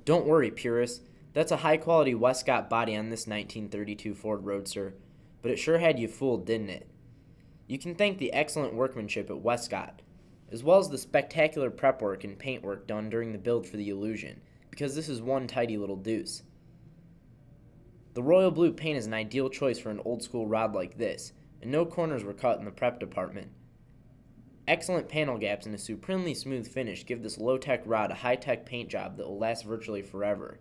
Don't worry, purists. That's a high-quality Wescott body on this 1932 Ford Roadster, but it sure had you fooled, didn't it? You can thank the excellent workmanship at Wescott, as well as the spectacular prep work and paint work done during the build for the Illusion, because this is one tidy little Deuce. The royal blue paint is an ideal choice for an old-school rod like this, and no corners were cut in the prep department. Excellent panel gaps and a supremely smooth finish give this low-tech rod a high-tech paint job that will last virtually forever.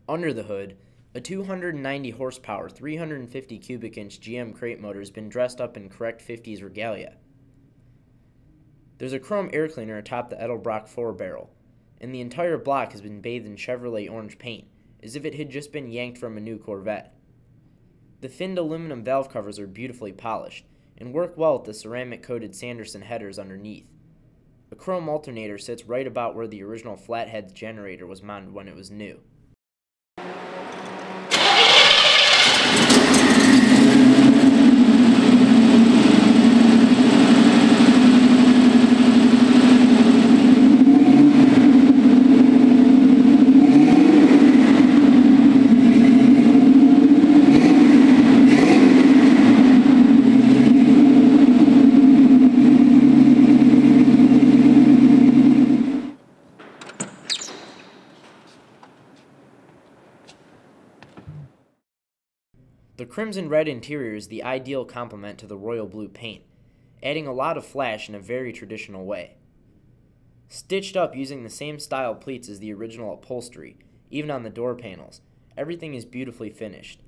Under the hood, a 290 horsepower, 350 cubic inch GM crate motor has been dressed up in correct 50s regalia. There's a chrome air cleaner atop the Edelbrock 4 barrel, and the entire block has been bathed in Chevrolet orange paint, as if it had just been yanked from a new Corvette. The finned aluminum valve covers are beautifully polished, and work well with the ceramic-coated Sanderson headers underneath. A chrome alternator sits right about where the original flathead generator was mounted when it was new. The crimson red interior is the ideal complement to the royal blue paint, adding a lot of flash in a very traditional way. Stitched up using the same style pleats as the original upholstery, even on the door panels, everything is beautifully finished.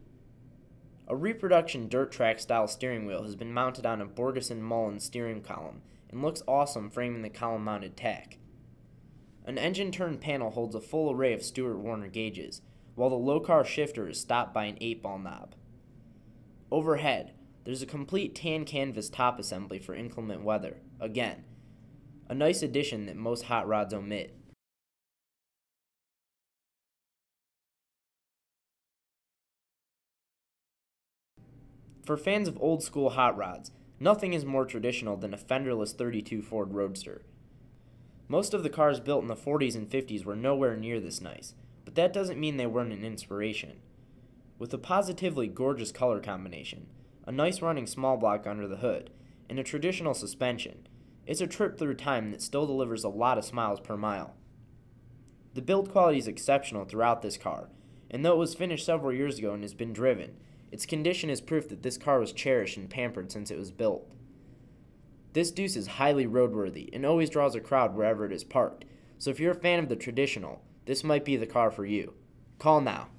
A reproduction dirt track style steering wheel has been mounted on a Borgeson Mullins steering column and looks awesome framing the column mounted tack. An engine turn panel holds a full array of Stewart Warner gauges, while the low car shifter is stopped by an 8-ball knob. Overhead, there's a complete tan canvas top assembly for inclement weather. Again, a nice addition that most hot rods omit. For fans of old school hot rods, nothing is more traditional than a fenderless 32 Ford Roadster. Most of the cars built in the 40s and 50s were nowhere near this nice, but that doesn't mean they weren't an inspiration. With a positively gorgeous color combination, a nice running small block under the hood, and a traditional suspension, it's a trip through time that still delivers a lot of smiles per mile. The build quality is exceptional throughout this car, and though it was finished several years ago and has been driven, its condition is proof that this car was cherished and pampered since it was built. This Deuce is highly roadworthy and always draws a crowd wherever it is parked, so if you're a fan of the traditional, this might be the car for you. Call now.